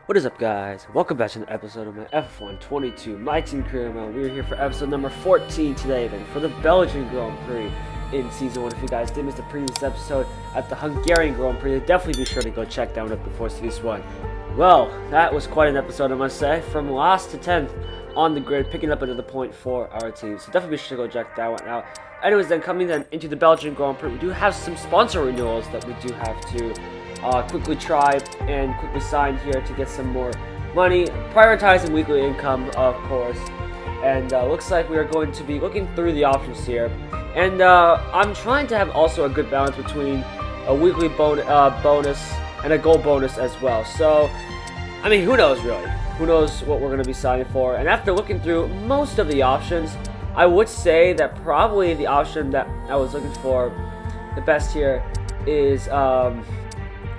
What is up, guys? Welcome back to another episode of my F1 22 My Team Career Mode. We're here for episode number 14 today, then, for the Belgian Grand Prix in Season 1. If you guys did miss the previous episode at the Hungarian Grand Prix, definitely be sure to go check that one up before Season 1. Well, that was quite an episode, I must say. From last to 10th on the grid, picking up another point for our team. So definitely be sure to go check that one out. Anyways, then, coming then into the Belgian Grand Prix, we do have some sponsor renewals that we do have to quickly try and quickly sign here to get some more money, prioritizing weekly income, of course. And looks like we are going to be looking through the options here. And I'm trying to have also a good balance between a weekly bonus and a goal bonus as well. So, I mean, who knows really? Who knows what we're going to be signing for? And after looking through most of the options, I would say that probably the option that I was looking for the best here is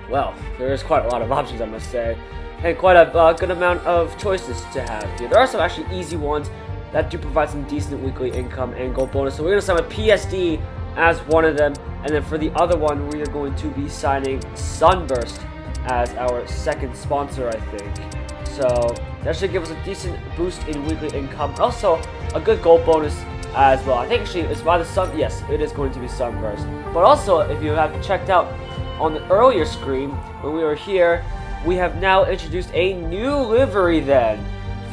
well, there is quite a lot of options, I must say, and quite a good amount of choices to have here. There are some actually easy ones that do provide some decent weekly income and goal bonus. So we're going to sign with PSD as one of them, and then for the other one, we are going to be signing Sunburst as our second sponsor, I think. So that should give us a decent boost in weekly income, and also a good goal bonus as well. I think actually it's by the Sun. Yes, it is going to be Sunburst. But also, if you have checked out on the earlier screen when we were here, we have now introduced a new livery then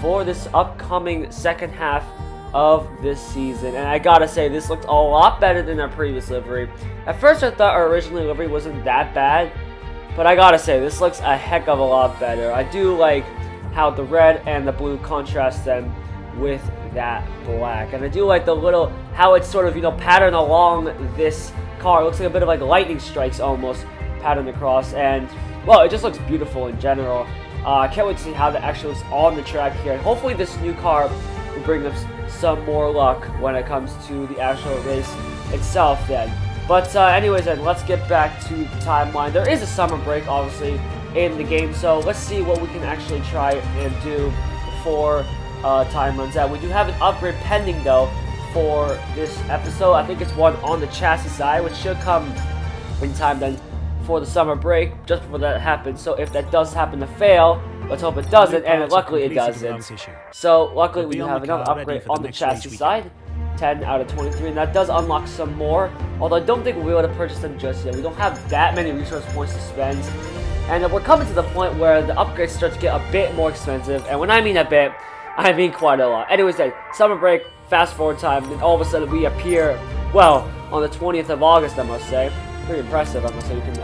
for this upcoming second half of this season, and I gotta say this looked a lot better than our previous livery. At first I thought our original livery wasn't that bad, but I gotta say this looks a heck of a lot better. I do like how the red and the blue contrast them with that black, and I do like the little how it's sort of, you know, patterned along this car. It looks like a bit of like lightning strikes almost patterned across, and well, it just looks beautiful in general. I can't wait to see how that actually looks on the track here, and hopefully this new car will bring us some more luck when it comes to the actual race itself then. But anyways then, let's get back to the timeline. There is a summer break obviously in the game, so let's see what we can actually try and do before time runs out. We do have an upgrade pending though for this episode. I think it's one on the chassis side, which should come in time then for the summer break, just before that happens. So if that does happen to fail, let's hope it doesn't, and luckily it doesn't. So luckily we have another upgrade on the chassis side, 10 out of 23, and that does unlock some more, although I don't think we'll be able to purchase them just yet. We don't have that many resource points to spend, and we're coming to the point where the upgrades start to get a bit more expensive, and when I mean a bit, I mean quite a lot. Anyways then, summer break, fast forward time, and all of a sudden we appear, well, on the 20th of August, I must say. Pretty impressive, I must say, we can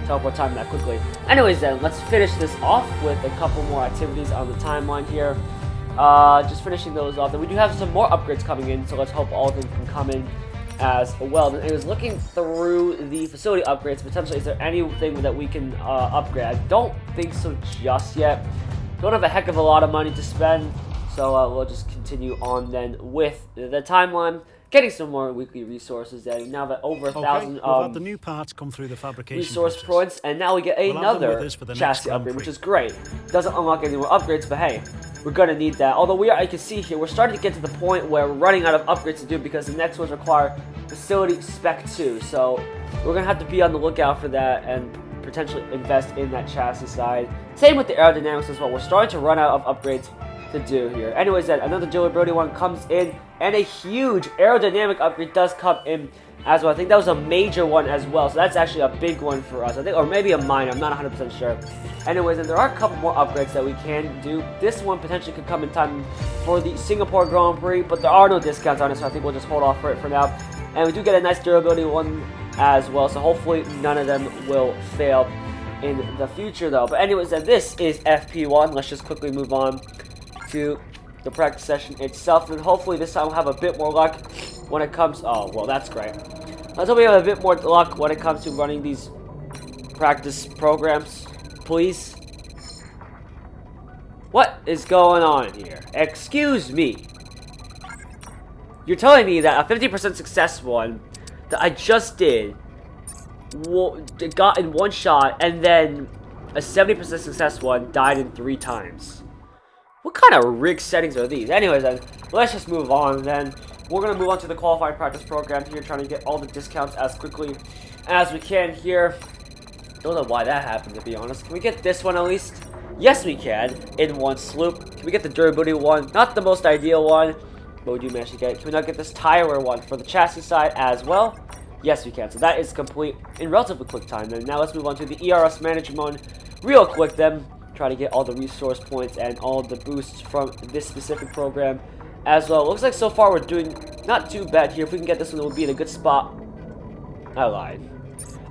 teleport time that quickly. Anyways then, let's finish this off with a couple more activities on the timeline here. Just finishing those off. Then we do have some more upgrades coming in, so let's hope all of them can come in as well. Then it was looking through the facility upgrades, potentially, is there anything that we can upgrade? I don't think so just yet. Don't have a heck of a lot of money to spend, so we'll just continue on then with the timeline. Getting some more weekly resources then. Now that over 1,000 the new parts come through the fabrication resource points, and now we get another chassis upgrade, which is great. Doesn't unlock any more upgrades, but hey, we're gonna need that. Although I can see here, we're starting to get to the point where we're running out of upgrades to do because the next ones require facility spec 2. So we're gonna have to be on the lookout for that and potentially invest in that chassis side. Same with the aerodynamics as well. We're starting to run out of upgrades to do here. Anyways then, another durability one comes in, and a huge aerodynamic upgrade does come in as well. I think that was a major one as well, so that's actually a big one for us, I think, or maybe a minor, I'm not 100% sure. Anyways, and there are a couple more upgrades that we can do. This one potentially could come in time for the Singapore Grand Prix, but there are no discounts on it, so I think we'll just hold off for it for now. And we do get a nice durability one as well, so hopefully none of them will fail in the future though. But anyways, then this is FP1. Let's just quickly move on to the practice session itself, and hopefully this time we'll have a bit more luck when it comes. Oh, well, that's great. Let's hope we have a bit more luck when it comes to running these practice programs, please. What is going on here? Excuse me. You're telling me that a 50% success one that I just did got in one shot, and then a 70% success one died in 3 times? What kind of rigged settings are these? Anyways, then, let's just move on then. We're going to move on to the qualified practice program here, trying to get all the discounts as quickly as we can here. Don't know why that happened, to be honest. Can we get this one at least? Yes, we can. In one swoop. Can we get the durability one? Not the most ideal one, but we do manage to get it. Can we not get this tire wear one for the chassis side as well? Yes, we can. So that is complete in relatively quick time. Then now let's move on to the ERS manager mode real quick. Then try to get all the resource points and all the boosts from this specific program as well. Looks like so far we're doing not too bad here. If we can get this one, we'll be in a good spot. I lied.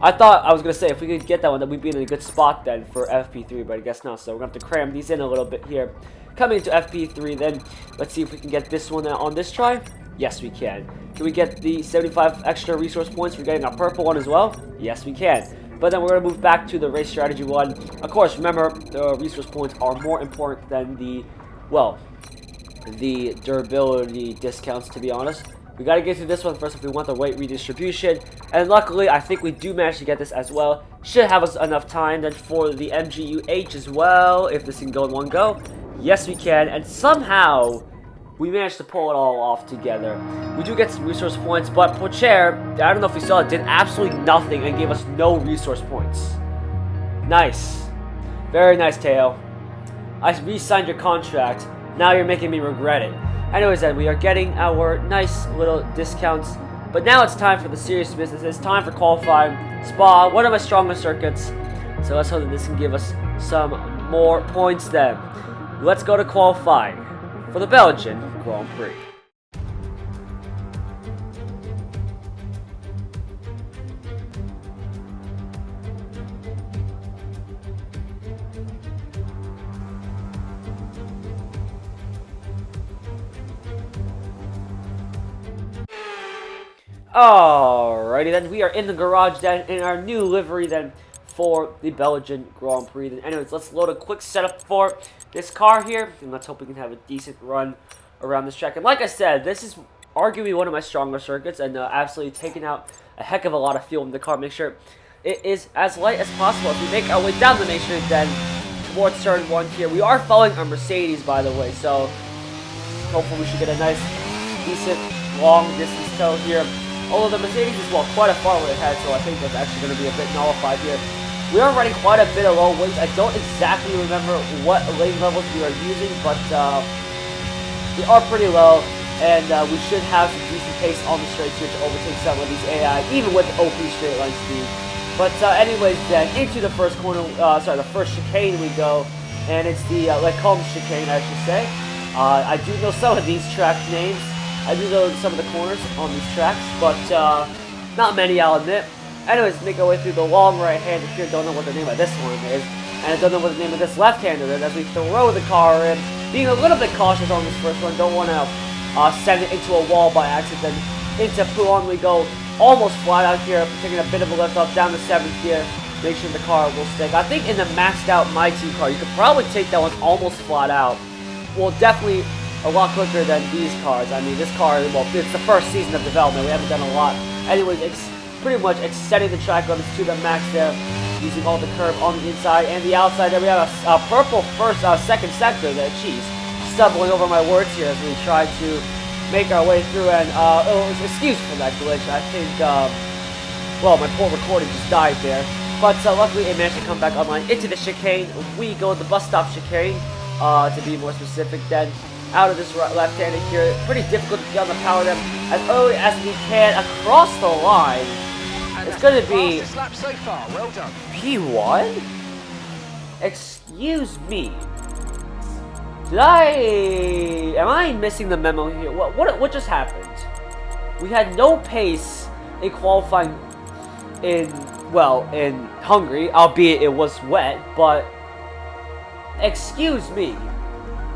I thought I was going to say if we could get that one, that we'd be in a good spot then for FP3, but I guess not. So we're going to have to cram these in a little bit here. Coming into FP3 then, let's see if we can get this one on this try. Yes, we can. Can we get the 75 extra resource points for getting a purple one as well? Yes, we can. But then we're going to move back to the race strategy one. Of course, remember, the resource points are more important than the, well, the durability discounts, to be honest. We got to get through this one first if we want the weight redistribution. And luckily, I think we do manage to get this as well. Should have us enough time then for the MGUH as well, if this can go in one go. Yes, we can. And somehow, we managed to pull it all off together. We do get some resource points, but Pocher, I don't know if you saw it, did absolutely nothing and gave us no resource points. Nice. Very nice, Teo. I re-signed your contract. Now you're making me regret it. Anyways, then, we are getting our nice little discounts. But now it's time for the serious business. It's time for qualifying. Spa, one of my strongest circuits. So let's hope that this can give us some more points then. Let's go to qualifying for the Belgian Grand Prix. Alrighty then, we are in the garage then, in our new livery then, for the Belgian Grand Prix. Then anyways, let's load a quick setup for this car here, and let's hope we can have a decent run around this track. And like I said, this is arguably one of my stronger circuits, and absolutely taking out a heck of a lot of fuel in the car. Make sure it is as light as possible. As we make our way down the main street then, towards turn 1 here. We are following our Mercedes, by the way, so hopefully we should get a nice, decent, long distance tow here. Although the Mercedes is, well, quite a far way ahead, so I think that's actually going to be a bit nullified here. We are running quite a bit of low weights. I don't exactly remember what lane levels we are using, but we are pretty low, and we should have some decent pace on the straights here to overtake some of these AI, even with OP straight line speed. But anyways, then, into the first corner, the first chicane we go, and it's the Lecombe chicane, I should say. I do know some of these track names. I do know some of the corners on these tracks, but not many, I'll admit. Anyways, make our way through the long right-hander here. Don't know what the name of this one is, and I don't know what the name of this left-hander is. As we throw the car in, being a little bit cautious on this first one. Don't want to send it into a wall by accident. Into Pouon we go, almost flat out here, taking a bit of a lift off down the 7th gear. Make sure the car will stick. I think in the maxed-out My Team car, you could probably take that one almost flat out. Well, definitely a lot quicker than these cars. I mean, this car, well, it's the first season of development. We haven't done a lot. Anyways, it's pretty much extending the track limits to the max there, using all the curb on the inside and the outside. There we have a purple second sector there. Jeez, stumbling over my words here as we try to make our way through. And excuse for that glitch. I think, well, my poor recording just died there. But luckily, it managed to come back online into the chicane. We go the bus stop chicane, to be more specific. Then out of this left-handed here, pretty difficult to get on the power them as early as we can across the line. And it's going to be lap so far. Well done. P1? Excuse me. Am I missing the memo here? What just happened? We had no pace in qualifying in Hungary, albeit it was wet, but excuse me.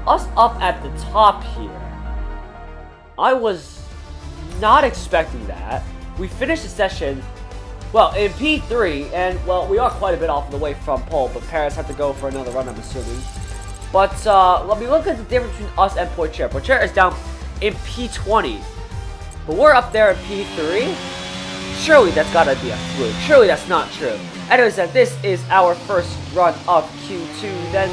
Us up at the top here. I was not expecting that. We finished the session, well, in P3, and, well, we are quite a bit off the way from pole, but Paris had to go for another run, I'm assuming. But, let me look at the difference between us and Pocher. Pocher is down in P20, but we're up there in P3? Surely that's gotta be a fluke. Surely that's not true. Anyways, this is our first run of Q2, then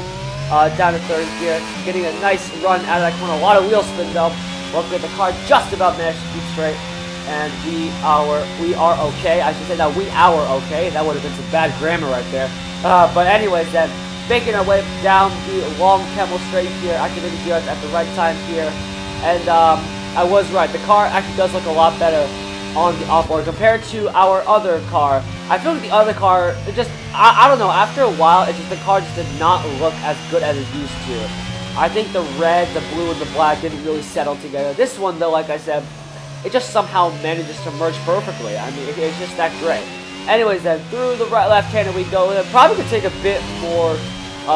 down to 3rd gear, getting a nice run out of that corner. A lot of wheel spin though. Luckily the car just about managed to keep straight, and we are okay. I should say that we are okay. That would have been some bad grammar right there. But anyways, then making our way down the long camel straight here, activating gears at the right time here. And I was right, the car actually does look a lot better on the onboard compared to our other car. I feel like the other car, it just, I don't know, after a while, it's just the car just did not look as good as it used to. I think the red, the blue, and the black didn't really settle together. This one, though, like I said, it just somehow manages to merge perfectly. I mean, it's just that great. Anyways, then, through the right left-hander we go. It probably could take a bit more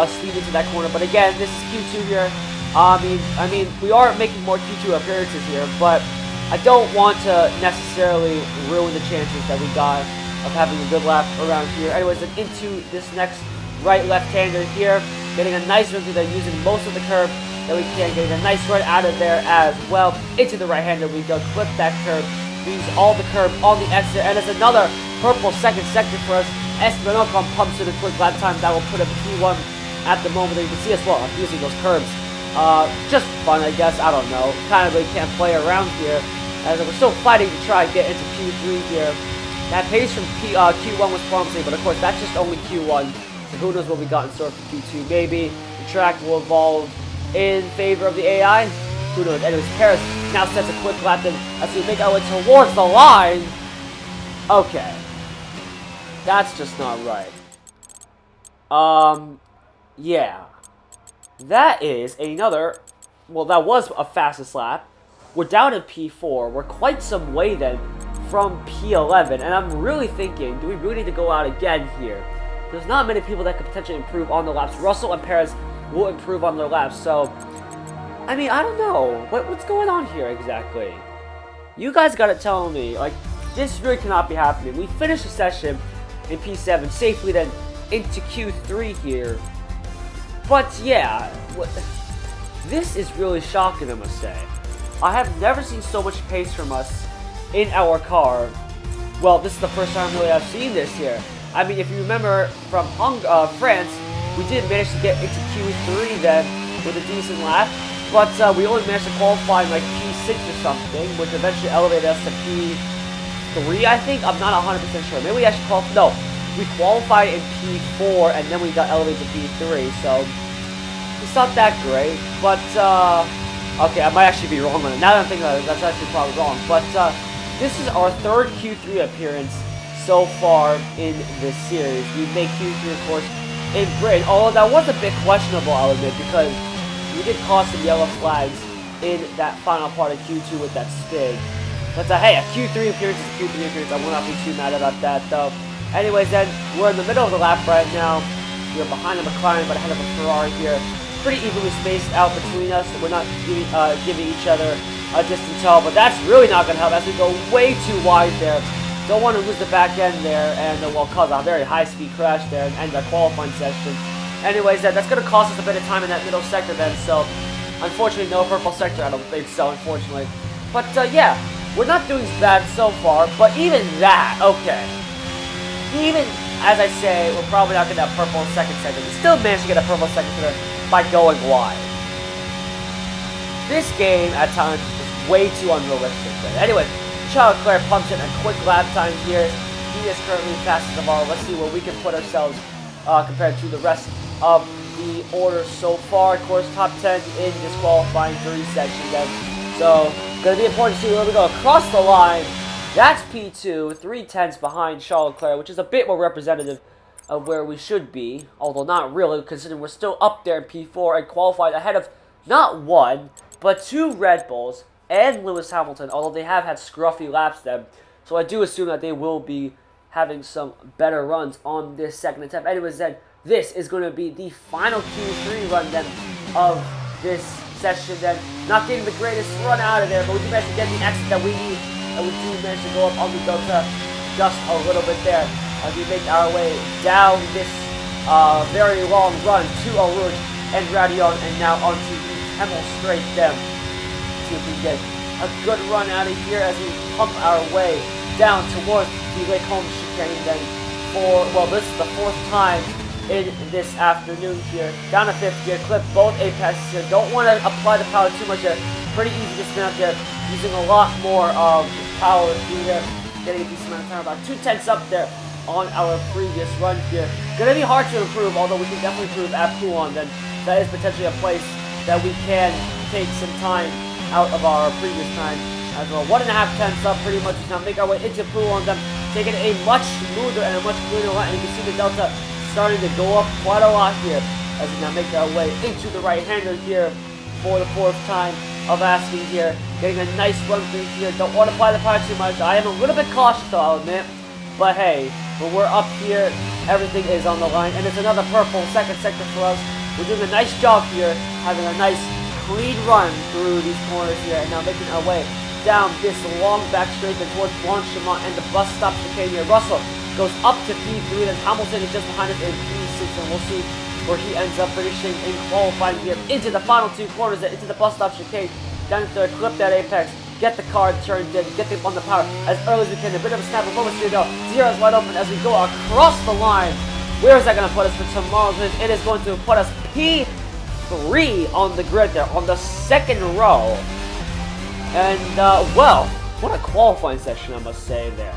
speed into that corner, but again, this is Q2 here. I mean, we are making more Q2 appearances here, but I don't want to necessarily ruin the chances that we got of having a good lap around here. Anyways, then into this next right left-hander here, getting a nice run through there, using most of the curb that we can, getting a nice run out of there as well. Into the right-hander we go, clip that curb, use all the curb on the exit, and it's another purple second sector for us. Esteban pumps in a quick lap time that will put a P1 at the moment. That you can see as well, I'm using those curbs. Just fun, I guess, I don't know. Kind of really can't play around here, as we're still fighting to try and get into Q3 here. That pace from Q1 was promising, but of course that's just only Q1. So who knows what we got in store for Q2. Maybe the track will evolve in favor of the AI. Who knows? Anyways, Paris now sets a quick lap in as we make our way towards the line. Okay. That's just not right. Yeah. That is another, well, that was a fastest lap. We're down in P4. We're quite some way then from P11, and I'm really thinking, do we really need to go out again here? There's not many people that could potentially improve on the laps. Russell and Perez will improve on their laps, so, I mean, I don't know. What's going on here exactly? You guys gotta tell me, like, this really cannot be happening. We finished the session in P7 safely, then into Q3 here. But yeah, this is really shocking, I must say. I have never seen so much pace from us in our car. Well, this is the first time really I've seen this here. I mean, if you remember from France, we did manage to get into Q3 then with a decent lap, but we only managed to qualify in like P6 or something, which eventually elevated us to P3, I think. I'm not 100% sure. Maybe we actually qualified. No, we qualified in P4 and then we got elevated to P3, so it's not that great. But okay, I might actually be wrong on it. Now that I'm thinking about it, that's actually probably wrong. But this is our third Q3 appearance so far in this series. We made Q3, of course, in Britain. Although that was a bit questionable, I'll admit, because we did cause some yellow flags in that final part of Q2 with that spin. But hey, a Q3 appearance is a Q3 appearance. I will not be too mad about that, though. Anyways, then, we're in the middle of the lap right now. We're behind a McLaren, but ahead of a Ferrari here. Pretty evenly spaced out between us. We're not giving each other a distant toe, but that's really not going to help as we go way too wide there. Don't want to lose the back end there, and well, cause a very high-speed crash there and end our qualifying session. Anyways, that's going to cost us a bit of time in that middle sector then, so unfortunately, no purple sector, I don't think so, unfortunately. But yeah, we're not doing bad so far, but even that, okay. Even, as I say, we're probably not going to have purple second sector. We still managed to get a purple second sector by going wide. This game, at times, is way too unrealistic. But anyway, Charles Leclerc pumps in a quick lap time here. He is currently fastest of all. Let's see where we can put ourselves compared to the rest of the order so far. Of course, top 10 in this qualifying 3 section then. So, going to be important to see where we go across the line. That's P2, 3/10 behind Charles Leclerc, which is a bit more representative of where we should be, although not really, considering we're still up there in P4 and qualified ahead of not 1, but 2 Red Bulls and Lewis Hamilton, although they have had scruffy laps then. So I do assume that they will be having some better runs on this second attempt. Anyways, then, this is going to be the final Q3 run then of this session then. Not getting the greatest run out of there, but we do manage to get the exit that we need. And we do manage to go up on the Delta just a little bit there as we make our way down this very long run to Eau Rouge and Radion, and now onto the Hemel Straight then. See if we can get a good run out of here as we pump our way down towards the Lake Holmes chicane then for, well, this is the 4th time in this afternoon here. Down to 5th gear, clip both apexes here. Don't want to apply the power too much here. Pretty easy to spin up there, using a lot more of power through there. Getting a decent amount of time, about 2/10 up there on our previous run here. Gonna be hard to improve, although we can definitely improve at Podium. Then that is potentially a place that we can take some time out of our previous time as well. 1.5 tenths up pretty much. Now make our way into Podium, them taking a much smoother and a much cleaner line. And you can see the delta starting to go up quite a lot here as we now make our way into the right-hander here for the 4th time of asking here. Getting a nice run through here. Don't want to apply the power too much. I am a little bit cautious though, I'll admit. But hey, when we're up here, everything is on the line. And it's another purple second sector for us. We're doing a nice job here, having a nice clean run through these corners here. And now making our way down this long back straight towards Blanchemont and the bus stop chicane here. Russell goes up to P3. Then Hamilton is just behind us in P6. And we'll see where he ends up finishing in qualifying here into the final 2 corners, into the bus stop chicane. Down to clip that apex, get the car turned in, get them on the power as early as we can. A bit of a snap of moments here though. Zero's wide open as we go across the line. Where is that going to put us for tomorrow's race? It is going to put us P3 on the grid there, on the 2nd row. And, well, what a qualifying session, I must say there.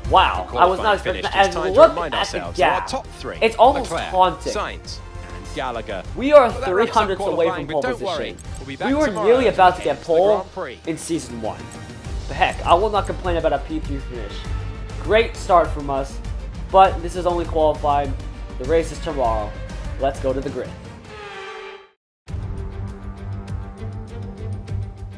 Wow, I was not expecting that. And look at the gap. Top 3. It's almost Leclerc, haunting. Sainz, and Gallagher. We are Well, 300ths away from pole position. We were nearly about to get pole in Season 1. But heck, I will not complain about a P3 finish. Great start from us, but this is only qualifying. The race is tomorrow. Let's go to the grid.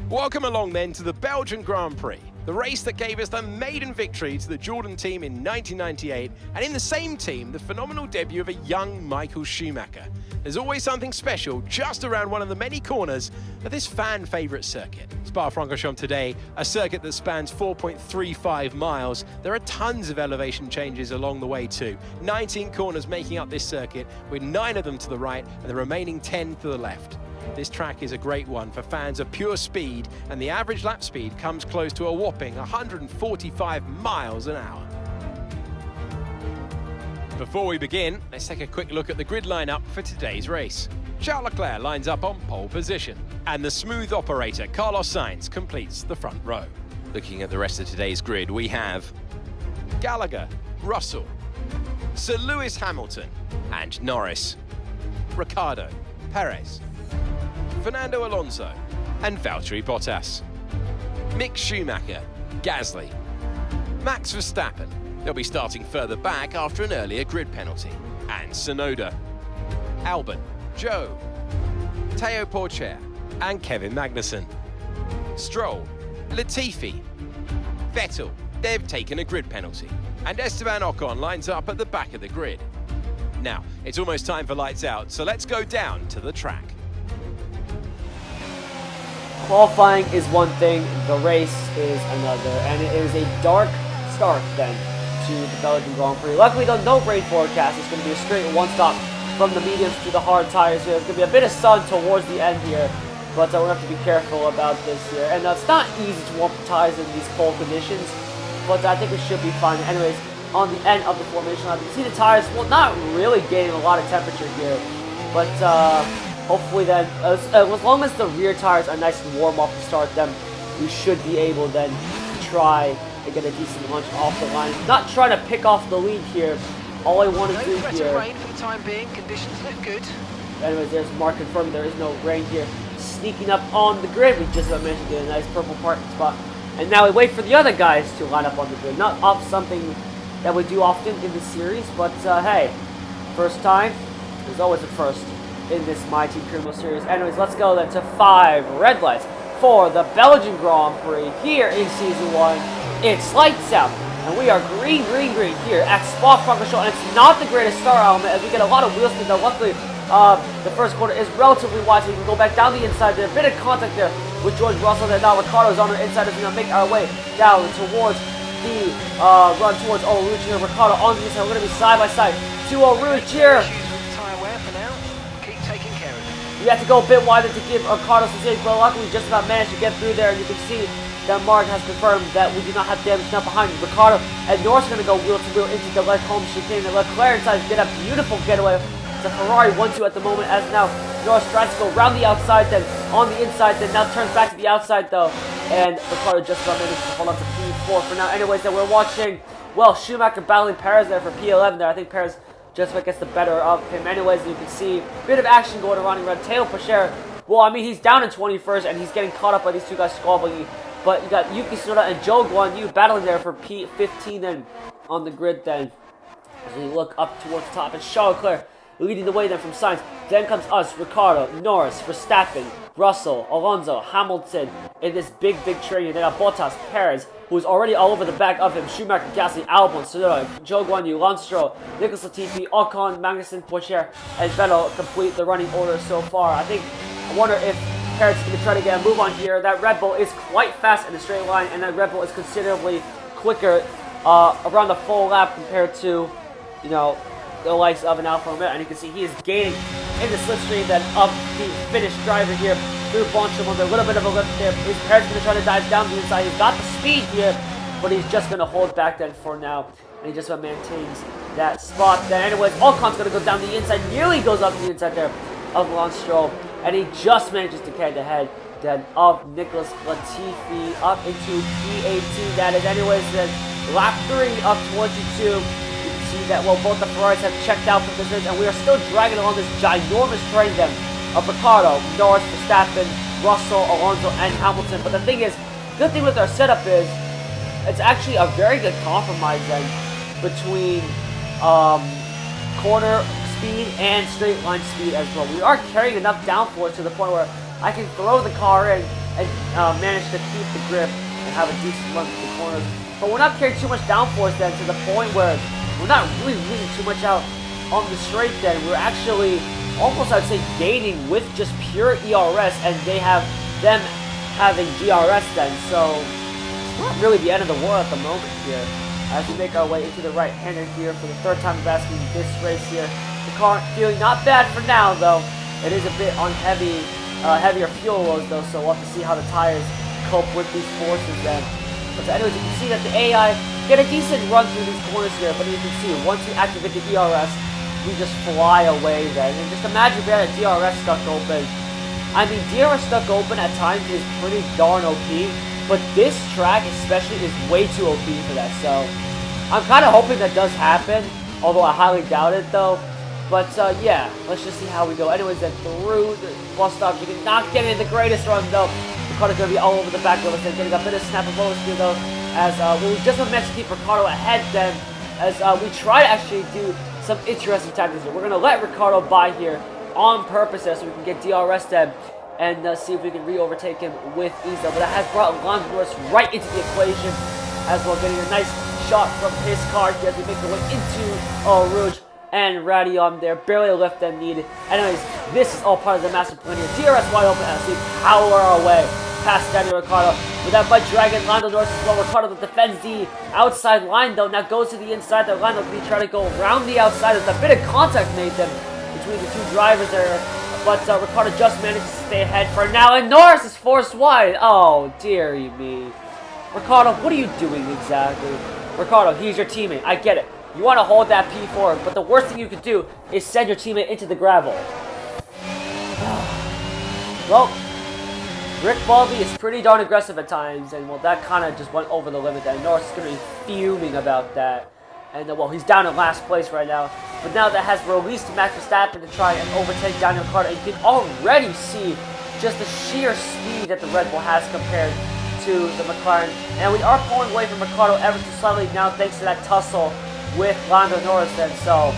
Welcome along then to the Belgian Grand Prix, the race that gave us the maiden victory to the Jordan team in 1998, and in the same team, the phenomenal debut of a young Michael Schumacher. There's always something special just around one of the many corners of this fan-favourite circuit. Spa-Francorchamps today, a circuit that spans 4.35 miles. There are tons of elevation changes along the way too. 19 corners making up this circuit, with 9 of them to the right and the remaining 10 to the left. This track is a great one for fans of pure speed, and the average lap speed comes close to a whopping 145 miles an hour. Before we begin, let's take a quick look at the grid lineup for today's race. Charles Leclerc lines up on pole position, and the smooth operator Carlos Sainz completes the front row. Looking at the rest of today's grid, we have Gallagher, Russell, Sir Lewis Hamilton, and Norris, Ricciardo, Perez, Fernando Alonso, and Valtteri Bottas, Mick Schumacher, Gasly, Max Verstappen. They'll be starting further back after an earlier grid penalty, and Tsunoda, Albon, Joe, Teo Porcher, and Kevin Magnussen. Stroll, Latifi, Vettel, they've taken a grid penalty, and Esteban Ocon lines up at the back of the grid. Now, it's almost time for lights out, so let's go down to the track. Qualifying is one thing, the race is another, and it is a dark start then to the Belgian Grand Prix. Luckily though, no rain forecast. It's going to be a straight one-stop from the mediums to the hard tires here. There's going to be a bit of sun towards the end here, but we'll have to be careful about this here. And it's not easy to warm tires in these cold conditions, but I think we should be fine. Anyways, on the end of the formation line, you can see the tires, well, not really gaining a lot of temperature here, but hopefully then, as long as the rear tires are nice and warm off to start them, we should be able then to try and get a decent launch off the line. Not trying to pick off the lead here. All I want to do here. Rain for the time being. Conditions look good. Anyways, there's Mark confirming there is no rain here. Sneaking up on the grid, we just managed to get a nice purple parking spot. And now we wait for the other guys to line up on the grid. Not off something that we do often in this series, but hey, first time, there's always a first in this My Team Criminal series. Anyways, let's go then to 5 red lights for the Belgian Grand Prix here in Season 1. It's lights out, and we are green, green, green here at Spa-Francorchamps, and it's not the greatest start element as we get a lot of wheel spin, though luckily the first corner is relatively wide, so we can go back down the inside there. A bit of contact there with George Russell there. Now Ricciardo's on our inside as we now make our way down towards the run towards Eau Rouge here. Ricciardo on the inside. We're going to be side by side to Eau Rouge here. We had to go a bit wider to give Ricciardo some space, but luckily we just about managed to get through there. And you can see that Mark has confirmed that we do not have damage now behind Ricciardo. And Norris is going to go wheel to wheel into the left home chicane. And Leclerc inside to get a beautiful getaway. It's a Ferrari 1-2 at the moment, as now Norris tries to go around the outside, then on the inside, then now turns back to the outside though. And Ricciardo just about managed to hold on to P4 for now. Anyways, then we're watching well, Schumacher battling Perez there for P11 there. I think Perez just gets the better of him anyways. You can see a bit of action going around around Teo Pocher. Well, I mean, he's down in 21st, and he's getting caught up by these two guys squabbling. But you got Yuki Tsunoda and Zhou Guanyu battling there for P15 then on the grid then. As we look up towards the top, and Charles Leclerc leading the way then from Sainz. Then comes us, Ricciardo, Norris, Verstappen, Russell, Alonso, Hamilton in this big train. Then got Bottas, Perez, who's already all over the back of him. Schumacher, Gasly, Albon, Tsunoda, Zhou Guanyu, Lance Stroll, Nicholas Latifi, Ocon, Magnussen, Pocher, and Vettel complete the running order so far. I wonder if Perez is going to try to get a move on here. That Red Bull is quite fast in the straight line, and that Red Bull is considerably quicker around the full lap compared to, you know, the likes of an Alfa Romeo. And you can see he is gaining in the slipstream then of the Finnish driver here through Boncham with a little bit of a lift there. Is Perez going to try to dive down the inside? He's got the speed here, but he's just going to hold back then for now. And he just maintains that spot then. Anyways, Ocon's going to go down the inside, nearly goes up the inside there of Lance Stroll. And he just manages to carry the head then of Nicholas Latifi up into P18. That is anyways then lap 3 of 22. See that, well, both the Ferraris have checked out from this race, and we are still dragging along this ginormous train then of Ricciardo, Norris, Verstappen, Russell, Alonso, and Hamilton. But the thing is, good thing with our setup is, it's actually a very good compromise then between corner speed and straight line speed as well. We are carrying enough downforce to the point where I can throw the car in and manage to keep the grip and have a decent run through the corners. But we're not carrying too much downforce then to the point where we're not really losing too much out on the straight then. We're actually almost, I'd say, gaining with just pure ERS, and they have them having DRS then. So it's not really the end of the world at the moment here. As we make our way into the right-hander here for the third time of asking this race here. The car feeling not bad for now though. It is a bit on heavier fuel loads though, so we'll have to see how the tires cope with these forces then. But so anyways, you can see that the AI get a decent run through these corners here, but you can see once you activate the DRS, we just fly away then. And just imagine if you had a DRS stuck open. I mean, DRS stuck open at times is pretty darn OP, but this track especially is way too OP for that. So I'm kind of hoping that does happen, although I highly doubt it though. But yeah, let's just see how we go. Anyways, then through the bus stop, you can not get in the greatest run though. Ricardo's going to be all over the back of us and getting a bit of snap of bonus here though. As we just managed to keep Ricciardo ahead then, as we try to actually do some interesting tactics here. We're going to let Ricciardo by here on purpose there so we can get DRS then and see if we can re-overtake him with ease though. But that has brought Lance Norris right into the equation as well, getting a nice shot from his car here as we make our way into Rouge and Radion there. Barely a lift then needed. Anyways, this is all part of the master plan here. DRS wide open as we power our way past Daniel Ricciardo. With that by dragging Lando Norris as well. Ricciardo that defends the outside line though. Now goes to the inside. That Lando will be trying to go around the outside. There's a bit of contact made then between the two drivers there. But Ricciardo just managed to stay ahead for now. And Norris is forced wide. Oh, dearie me. Ricciardo, what are you doing exactly? Ricciardo, he's your teammate. I get it. You want to hold that P4, but the worst thing you could do is send your teammate into the gravel. Well, Rick Baldy is pretty darn aggressive at times, and well, that kind of just went over the limit. And Norris is going to be fuming about that. And well, he's down in last place right now. But now that has released Max Verstappen to try and overtake Daniel Ricciardo, and you can already see just the sheer speed that the Red Bull has compared to the McLaren. And we are pulling away from Ricciardo ever so slightly now thanks to that tussle with Lando Norris then, so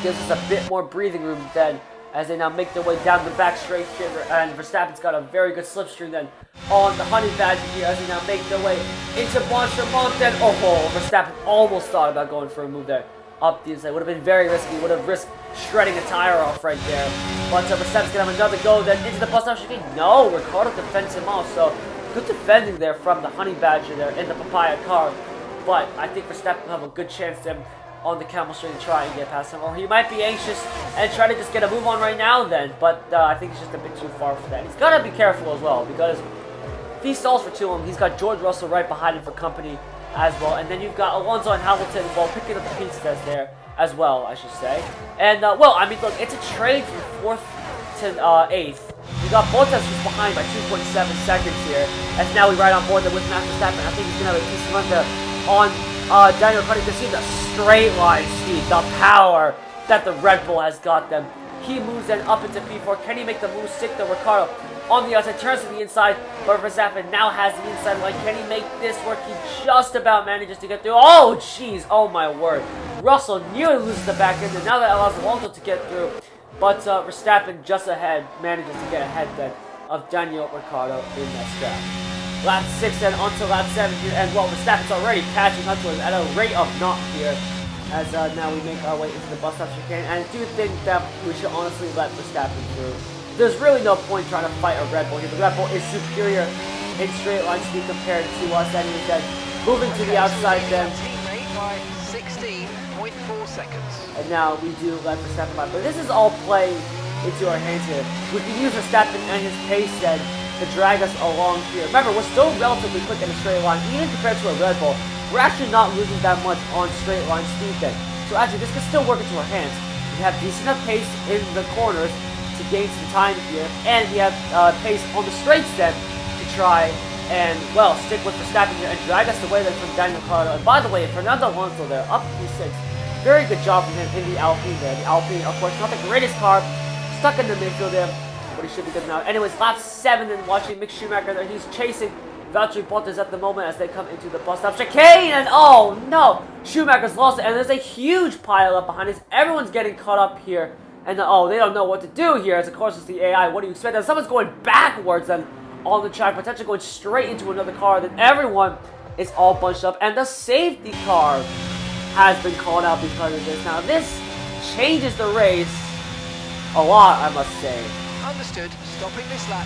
gives us a bit more breathing room then as they now make their way down the back straight here, and Verstappen's got a very good slipstream then on the Honey Badger here as they now make their way into Bonchemont then. Oh, Verstappen almost thought about going for a move there up the inside. Would have been very risky, would have risked shredding a tire off right there. But Verstappen's gonna have another go then into the bus stop chicane. No, Ricciardo defends him off, so good defending there from the Honey Badger there in the Papaya car. But I think Verstappen will have a good chance then on the camel string to try and get past him. Or he might be anxious and try to just get a move on right now then. But I think he's just a bit too far for that. He's got to be careful as well, because if he stalls for too long, he's got George Russell right behind him for company as well. And then you've got Alonso and Hamilton, well, picking up the pieces that's there as well, I should say. And, well, I mean, look, it's a trade from 4th to 8th. We got Bottas who's behind by 2.7 seconds here. As now we ride on board with Max Verstappen. I think he's going to have a decent run there on Daniel Ricciardo, you can see the straight line speed, the power that the Red Bull has got them. He moves then up into P4. Can he make the move? Stick to Ricciardo on the outside, turns to the inside, but Verstappen now has the inside line. Can he make this work? He just about manages to get through. Oh, jeez. Oh, my word. Russell nearly loses the back end, and now that allows Alonso to get through. But Verstappen just ahead, manages to get ahead then of Daniel Ricciardo in that scrap. Lap 6 then onto lap 7 here, and well, Verstappen's already catching up to us at a rate of knots here. As now we make our way into the bus stop chicane, and I do think that we should honestly let Verstappen through. There's really no point trying to fight a Red Bull here. The Red Bull is superior in straight line speed compared to us, and instead moving to the outside then. Teammate by 16.4 seconds. And now we do let Verstappen by, but this is all playing into our hands here. We can use Verstappen and his pace then to drag us along here. Remember, we're still relatively quick in a straight line, even compared to a Red Bull. We're actually not losing that much on straight line speed then. So actually, this can still work into our hands. We have decent enough pace in the corners to gain some time here, and we have pace on the straights then to try and, well, stick with Verstappen here and drag us away then from Daniel Ricciardo. And by the way, Fernando Alonso there, up P6. Very good job from him in the Alpine there. The Alpine, of course, not the greatest car, stuck in the midfield there, but he should be good now. Anyways, lap 7 and watching Mick Schumacher there. He's chasing Valtteri Bottas at the moment as they come into the bus stop chicane, and oh no, Schumacher's lost it, and there's a huge pile up behind us. Everyone's getting caught up here, and oh, they don't know what to do here, as of course it's the AI. What do you expect? And someone's going backwards then on the track, potentially going straight into another car. Then everyone is all bunched up, and the safety car has been called out because of this. Now this changes the race a lot, I must say. Understood. Stopping this lap.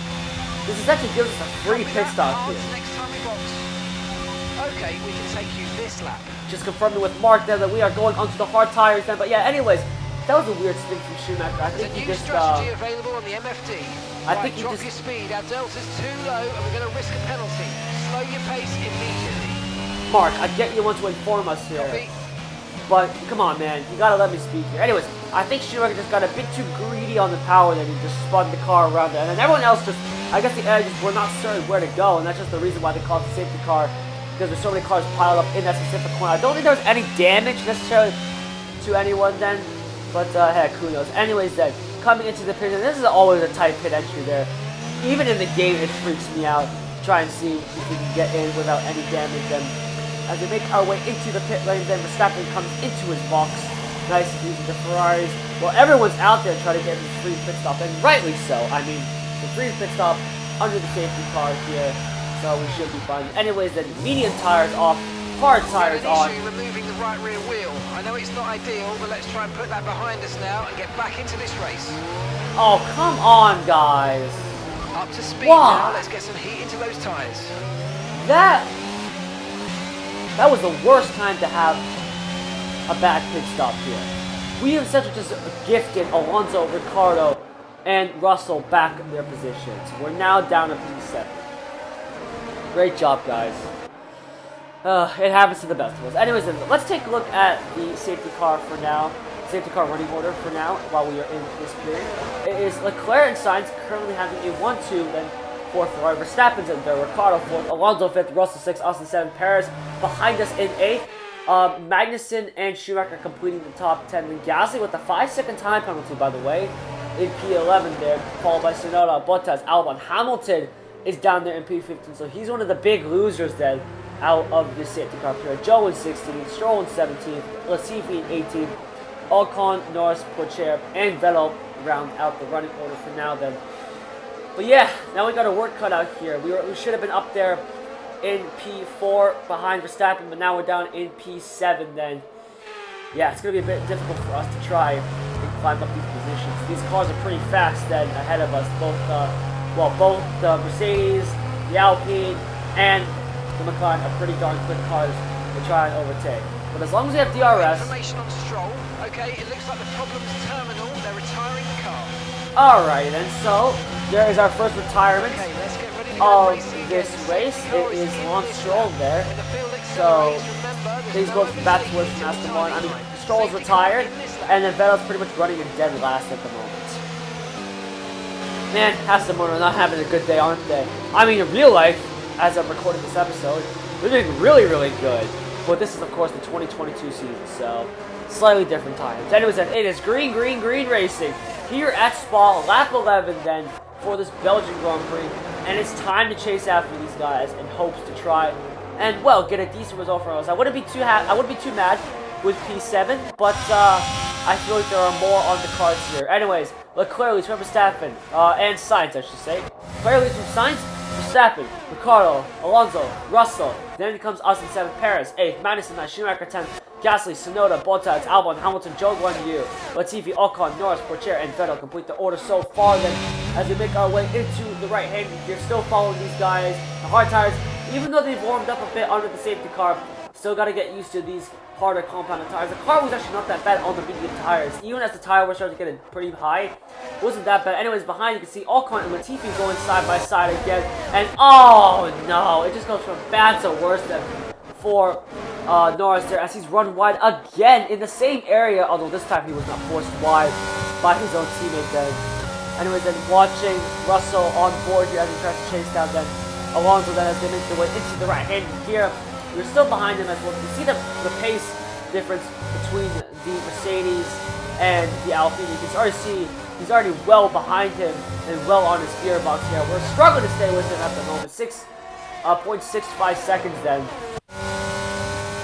This essentially gives us a free pit stop here. Next time we box. Okay, we can take you this lap. Just confirming with Mark there that we are going onto the hard tires then. But yeah, anyways, that was a weird spin from Schumacher. I think There's a he new just strategy available on the MFD. I think he drop just your speed. Our delta's too low, and we're going to risk a penalty. Slow your pace immediately. Mark, I get you want to inform us here. Copy. But come on, man, you gotta let me speak here. Anyways, I think Schumacher just got a bit too greedy on the power that he just spun the car around there. And then everyone else just, I guess the edges were not certain where to go, and that's just the reason why they called it the safety car, because there's so many cars piled up in that specific corner. I don't think there was any damage necessarily to anyone then, but heck, who knows. Anyways then, coming into the pit, and this is always a tight pit entry there. Even in the game, it freaks me out. Try and see if we can get in without any damage then. As we make our way into the pit lane, then Verstappen comes into his box. Nice and easy, the Ferraris. Well, everyone's out there trying to get this free pit stop, and rightly so. I mean, the free pit stop under the safety car here, so we should be fine. Anyways, then medium tires off, hard tires on. Removing the right rear wheel. I know it's not ideal, but let's try and put that behind us now and get back into this race. Oh, come on, guys. Up to speed Why? now. Let's get some heat into those tires. That was the worst time to have a bad pit stop here. We have essentially just gifted Alonso, Ricciardo, and Russell back in their positions. We're now down to P7. Great job, guys. It happens to the best of us. Anyways, let's take a look at the safety car for now. Safety car running order for now, while we are in this period. It is Leclerc and Sainz currently having a 1-2, then 4th Ferrari, Verstappen's in third, Ricciardo 4th, Alonso 5th, Russell 6th, Austin 7th, Perez behind us in 8th. Magnussen and Schumacher completing the top 10. And Gasly with the 5-second time penalty, by the way, in P11 there, followed by Tsunoda, Bottas, Albon. Hamilton is down there in P15, so he's one of the big losers then out of the safety car period. Joe in 16th, Stroll in 17th, Latifi in 18th, Ocon, Norris, Pocher, and Vettel round out the running order for now then. But yeah, now we got our work cut out here. We should have been up there in P4 behind Verstappen, but now we're down in P7 then. Yeah, it's going to be a bit difficult for us to try and climb up these positions. These cars are pretty fast then ahead of us. Both the Mercedes, the Alpine, and the McLaren are pretty darn quick cars to try and overtake. But as long as we have DRS... Information on Stroll. Okay, it looks like the problem's terminal. They're retiring the car. Alright then, so there is our first retirement Okay, let's get ready to of go this race. It is Lance Stroll there. So he's going back towards from Aston Martin. I mean, Stroll's retired, and then Vettel's pretty much running in dead last at the moment. Man, Aston Martin are not having a good day, aren't they? I mean, in real life, as I'm recording this episode, they're doing really, really good. But this is, of course, the 2022 season, so slightly different times. Anyways, then it is green racing here at Spa, lap 11 then for this Belgian Grand Prix, and it's time to chase after these guys in hopes to try and, well, get a decent result for us. I wouldn't be too mad with P7, but I feel like there are more on the cards here. Anyways, Leclerc leads from Verstappen, and Sainz, I should say. Leclerc leads from Sainz, Verstappen, Ricardo, Alonso, Russell. Then it comes Austin 7th, Perez 8th, Magnussen 9th, Schumacher 10th, Gasly, Tsunoda, Bottas, Albon, Hamilton, Zhou Guanyu, Latifi, Ocon, Norris, Pourchaire, and Vettel complete the order so far. Then, as we make our way into the right-hand, you're still following these guys. The hard tires, even though they've warmed up a bit under the safety car, still got to get used to these harder compounded tires. The car was actually not that bad on the medium tires. Even as the tire was starting to get pretty high, it wasn't that bad. Anyways, behind you can see Ocon and Latifi going side by side again. And oh no, it just goes from bad to worse than for Norris there as he's run wide again in the same area, although this time he was not forced wide by his own teammate then. Anyways, then watching Russell on board here as he tries to chase down then Alonso then as they make their way into the right-hand gear. We're still behind him as well. You see the pace difference between the Mercedes and the Alpine. You can already see he's already well behind him and well on his gearbox here. We're struggling to stay with him at the moment. 6.65 seconds then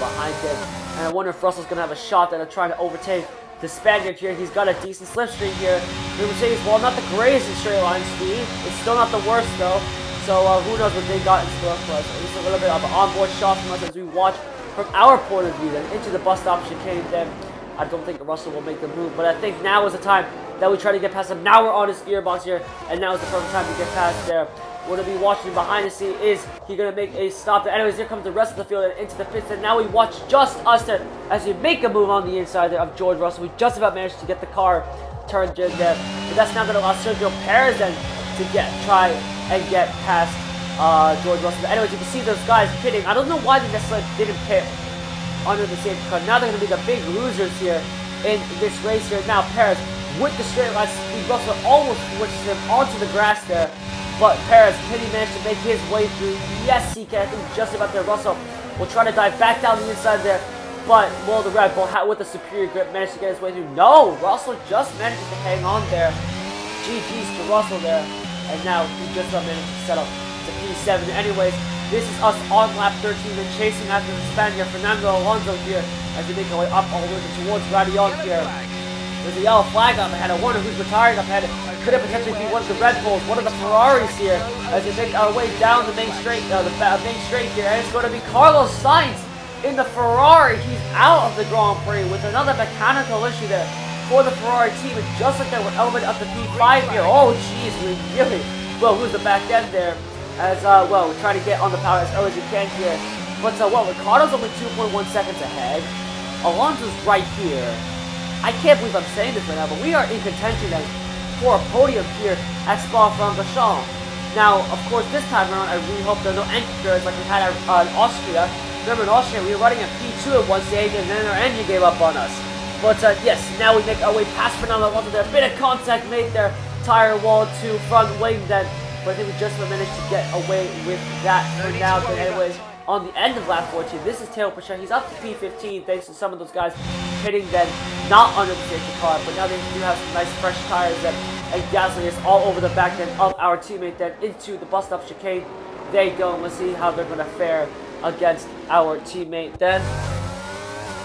behind him. And I wonder if Russell's going to have a shot at trying to overtake the Spaniard here. He's got a decent slipstream here. The Mercedes, while not the greatest in straight line speed, it's still not the worst though. So who knows what they got in store for us. At least a little bit of an onboard shot from us as we watch from our point of view then into the bus stop chicane. Then I don't think Russell will make the move, but I think now is the time that we try to get past him. Now we're on his gearbox here, and now is the perfect time to get past there. We're going to be watching behind the scene. Is he going to make a stop there? Anyways, here comes the rest of the field and into the pits, and now we watch just us there as we make a move on the inside there of George Russell. We just about managed to get the car turned in there, but that's now going to allow Sergio Perez then to try and get past George Russell. Anyways, you can see those guys pitting. I don't know why they necessarily didn't pit under the safety car. Now they're going to be the big losers here in this race here. Now Perez with the straight line speed. Russell almost switches him onto the grass there, but Perez, can he manage to make his way through? Yes, he can. I think just about there. Russell will try to dive back down the inside there, but will the Red Bull with the superior grip manage to get his way through? No, Russell just manages to hang on there. GG's to Russell there, and now he just managed to settle to P7. Anyways, this is us on lap 13 and chasing after the Spaniard Fernando Alonso here as we make our way up all the way towards Radion here. There's a yellow flag up ahead. I wonder who's retired up ahead. Could it potentially be one of the Red Bulls, one of the Ferraris here as we make our way down the main straight, main straight here, and it's going to be Carlos Sainz in the Ferrari. He's out of the Grand Prix with another mechanical issue there for the Ferrari team, and just like that, we're elevated up to P5 here. Oh, jeez, we really will lose the back end there as, well, we're trying to get on the power as early as we can here. But, well, Ricardo's only 2.1 seconds ahead. Alonso's right here. I can't believe I'm saying this right now, but we are in contention then for a podium here at Spa-Francorchamps. Now, of course, this time around, I really hope there are no anchors like we had in Austria. Remember, in Austria, we were running at P2 at one stage, and then our engine gave up on us. But, yes, now we make our way past Fernando Alonso there. A bit of contact made there. Tire wall to front wing then. But I think we just managed to get away with that for now. But anyways, on the end of lap 14, this is Teo Pourchaire. He's up to P15 thanks to some of those guys hitting then, not under the safety car. But now they do have some nice fresh tires then. And Gasly is all over the back end of our teammate then into the bus stop chicane. They go, and we'll see how they're going to fare against our teammate then.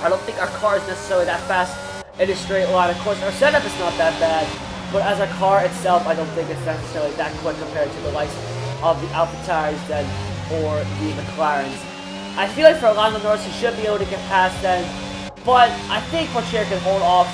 I don't think our car is necessarily that fast in a straight line. Of course, our setup is not that bad, but as a car itself, I don't think it's necessarily that quick compared to the likes of the AlphaTauri then or the McLarens. I feel like for Lando Norris, he should be able to get past then, but I think Pourchaire can hold off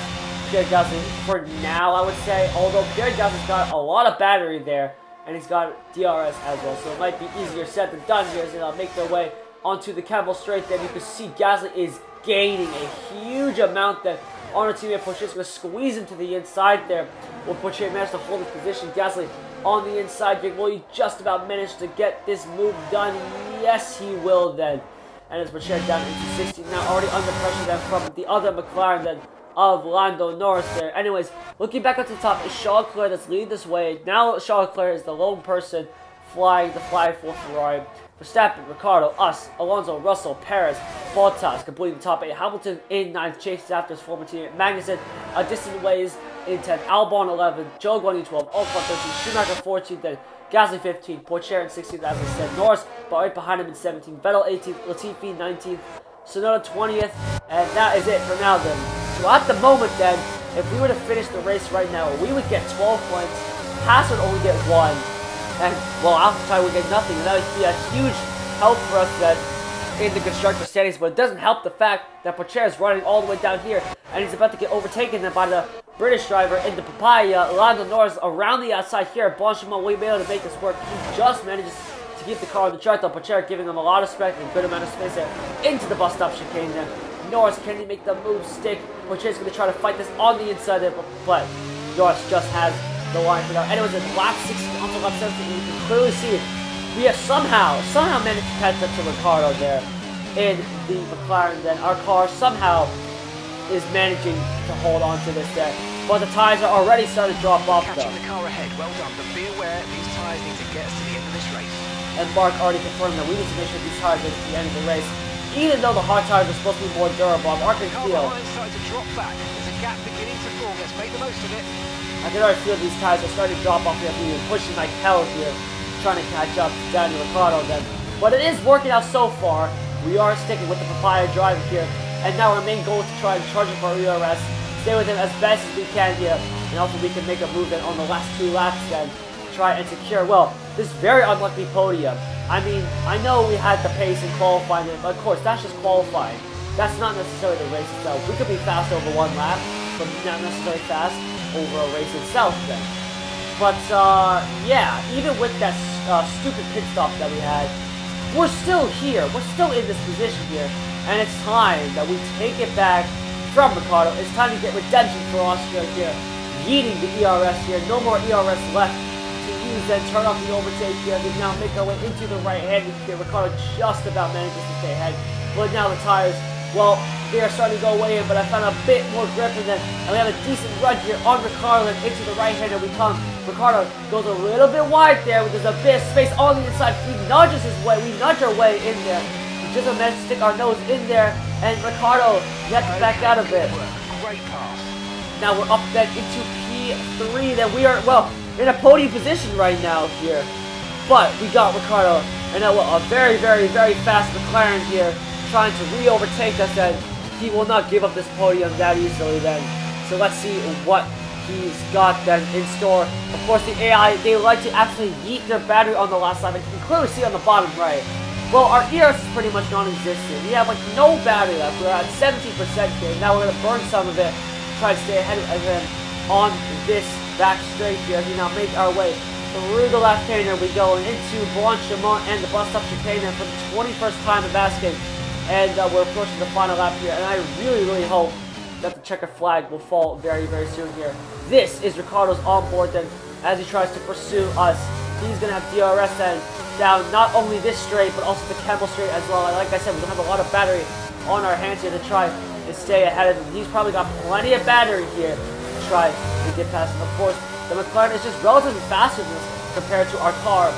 Pierre Gasly for now, I would say, although Pierre Gasly's got a lot of battery there, and he's got DRS as well, so it might be easier said than done here as they'll make their way onto the Campbell Straight. Then you can see Gasly is gaining a huge amount that on our teammate Pourchaire's going to squeeze him to the inside there. Will Pourchaire manage to hold his position? Gasly on the inside. Will he just about manage to get this move done? Yes, he will then. And as Pourchaire down into 16, now already under pressure then from the other McLaren then of Lando Norris there. Anyways, looking back up to the top, is Charles Leclerc that's leading this way. Now Charles Leclerc is the lone person flying the flag for Ferrari. Verstappen, Ricciardo, us, Alonso, Russell, Perez, Bottas completing the top 8. Hamilton in 9th, chases after his former teammate. Magnussen a distant ways in 10th. Albon 11th, Joe Guanyu 12th, Ocon 13th, Schumacher 14th, then Gasly 15th, Poitier in 16th, as I said. Norris, but right behind him in 17th. Vettel 18th, Latifi 19th, Tsunoda 20th, and that is it for now then. So at the moment then, if we were to finish the race right now, we would get 12 points. Haas would only get 1. And, well, Alpha would get nothing, and that would be a huge help for us then in the constructor standings, but it doesn't help the fact that Poitier is running all the way down here, and he's about to get overtaken then by the British driver in the Papaya. Lando Norris around the outside here. Bonchimon will be able to make this work. He just manages to keep the car on the track, though. Poitier giving him a lot of space and a good amount of space there into the bus stop chicane then. Norris, can he make the move stick? Poitier's going to try to fight this on the inside there, but Norris just has the line for that. Anyways, in lap 16 onto lap 17, you can clearly see we have somehow managed to catch up to Ricciardo there in the McLaren. Then our car somehow is managing to hold on to this there, but the tires are already starting to drop off though. Catching the car ahead, well done, but be aware these tires need to get us to the end of this race. And Mark already confirmed that we need to make sure these tires are to the end of the race. Even though the hard tires are supposed to be more durable, Mark can feel. The car behind starting to drop back. There's a gap beginning to form. Let's make the most of it. I can already feel these tires are starting to drop off here. We've been pushing like hell here, trying to catch up to Daniel Ricciardo then. But it is working out so far. We are sticking with the Papaya driver here. And now our main goal is to try and charge him for ERS. Stay with him as best as we can here. And hopefully we can make a move then on the last 2 laps then. Try and secure, well, this very unlucky podium. I mean, I know we had the pace in qualifying, but of course, that's just qualifying. That's not necessarily the race itself. We could be fast over 1 lap, but not necessarily fast over a race itself then. But, yeah, even with that stupid pit stop that we had, we're still here. We're still in this position here. And it's time that we take it back from Ricciardo. It's time to get redemption for Austria here. Yeeting the ERS here. No more ERS left to use, then turn off the overtake here. We now make our way into the right-hand here. Ricciardo just about manages to stay ahead. But now the tires, well, they are starting to go away in, but I found a bit more grip in them. And we have a decent run here on Ricciardo and into the right-hander we come. Ricciardo goes a little bit wide there, but there's a bit of space on the inside. He nudges his way. We nudge our way in there. We just managed to stick our nose in there, and Ricciardo yet to back out of it. Great pass. Now we're up then into P3. Then we are, well, in a podium position right now here. But we got Ricciardo, and now a very, very, very fast McLaren here, trying to re-overtake us, and he will not give up this podium that easily then. So let's see what he's got then in store. Of course, the AI, they like to actually yeet their battery on the last lap. And you can clearly see on the bottom right. Well, our ERS is pretty much non-existent. We have like no battery left. We're at 17% here. Now we're going to burn some of it, try to stay ahead of him on this back straight here. We now make our way through the left-hander. We go into Blanchimont and the bus stop chicane for the 21st time of asking. And we're approaching the final lap here. And I really, really hope that the checkered flag will fall very, very soon here. This is Ricciardo's onboard then as he tries to pursue us. He's going to have DRS then down not only this straight, but also the Campbell straight as well. And like I said, we don't have a lot of battery on our hands here to try and stay ahead of him. He's probably got plenty of battery here to try to get past him. Of course, the McLaren is just relatively faster than this compared to our car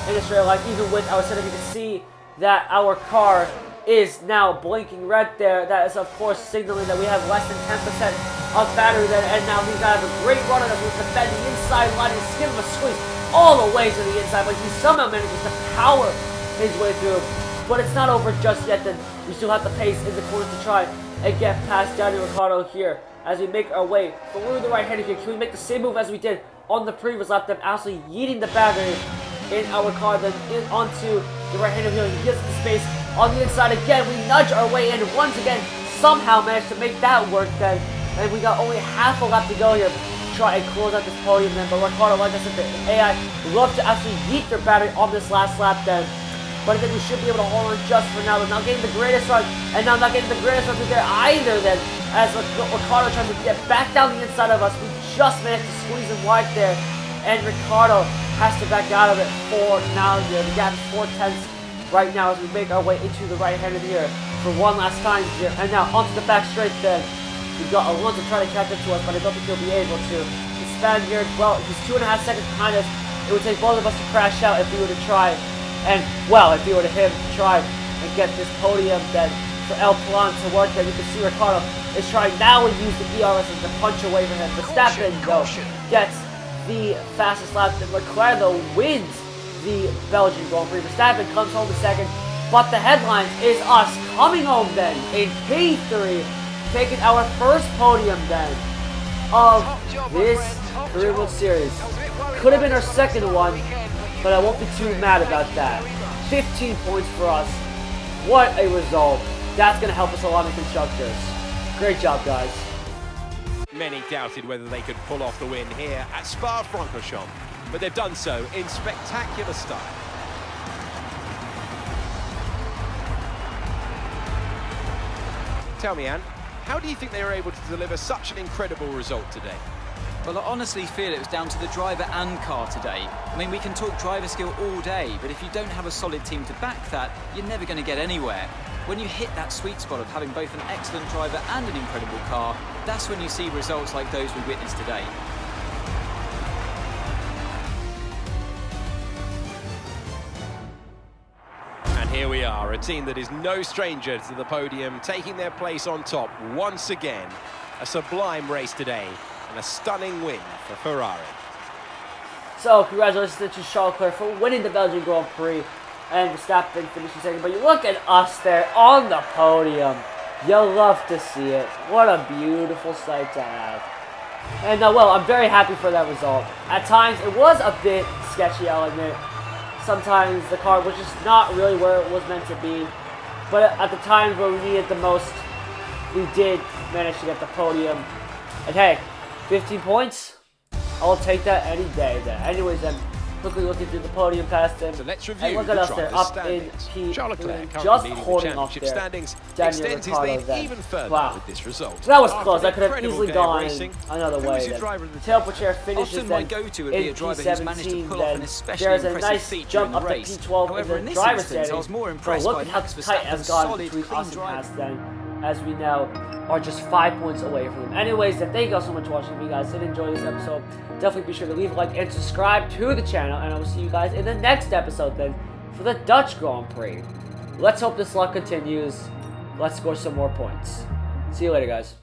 in the straight line. Even with our setup, you can see that our car is now blinking red there. That is, of course, signaling that we have less than 10% of battery there. And now he's got a great runner as we defend the inside line. He's giving him a squeeze all the way to the inside, but he somehow manages to power his way through. But it's not over just yet then. We still have the pace in the corner to try and get past Daniel Ricciardo here as we make our way through the right-hander here. Can we make the same move as we did on the previous lap, then absolutely yeeting the battery in our car, then onto the right-hander here. He gives the space on the inside again. We nudge our way in once again, somehow managed to make that work then. And we got only half a lap to go here. Try and close out this podium then, but Ricciardo, like I said, the AI love to actually yeet their battery on this last lap then. But I think we should be able to hold on just for now. They're not getting the greatest run, and now not getting the greatest run through there either then, as Ricciardo trying to get back down the inside of us. We just managed to squeeze him wide there, and Ricciardo has to back out of it for now here. The gap is 4/10 right now as we make our way into the right-hander here for one last time here. And now onto the back straight then. We've got Alonso trying to catch up to us, but I don't think he'll be able to. The Spaniard, well, he's 2.5 seconds behind us. It would take both of us to crash out if we were to try And, well, if you were to him try and get this podium, then for El Plan to work, then you can see Ricciardo is trying now and use the DRS as a punch away from him. Verstappen, though, gets the fastest lap, and Leclerc, though, wins the Belgian Grand Prix. Verstappen comes home in second, but the headlines is us coming home then in P3, taking our first podium then of this Career Mode Series. Could have been our second one, but I won't be too mad about that. 15 points for us. What a result. That's going to help us a lot in Constructors. Great job, guys. Many doubted whether they could pull off the win here at Spa-Francorchamps, but they've done so in spectacular style. Tell me, Anne, how do you think they were able to deliver such an incredible result today? Well, I honestly feel it was down to the driver and car today. I mean, we can talk driver skill all day, but if you don't have a solid team to back that, you're never going to get anywhere. When you hit that sweet spot of having both an excellent driver and an incredible car, that's when you see results like those we witnessed today. And here we are, a team that is no stranger to the podium, taking their place on top once again. A sublime race today, and a stunning win for Ferrari. So, congratulations to Charles Leclerc for winning the Belgian Grand Prix, and Verstappen finishing second. But you look at us there on the podium. You'll love to see it. What a beautiful sight to have. And, well, I'm very happy for that result. At times, it was a bit sketchy, I'll admit. Sometimes the car was just not really where it was meant to be. But at the times where we needed the most, we did manage to get the podium. And hey, 15 points, I'll take that any day then. Anyways, then, quickly looking through the podium past them. So let's And review look the at us there, drivers' up in standings. Charles Leclerc P3, currently just leading the holding off championship there. standings, Daniel extends his Ricciardo lead then. even further Wow. with this result. That was After close. an That could have incredible easily day of gone racing, another who way. was your Then. driver of the Tail chair finishes Often my then go-to would be a in driver who's managed to P17 pull off an then. especially There's a impressive nice feature jump in the up to race. P12 However, in in the this driver's instance, I standing. was more So impressed look by at how Max tight it has Verstappen's gone solid, between clean us and driving. Haas then, as we now are just 5 points away from them. Anyways, then thank you all so much for watching. If you guys did enjoy this episode, definitely be sure to leave a like and subscribe to the channel, and I will see you guys in the next episode then for the Dutch Grand Prix. Let's hope this luck continues. Let's score some more points. See you later, guys.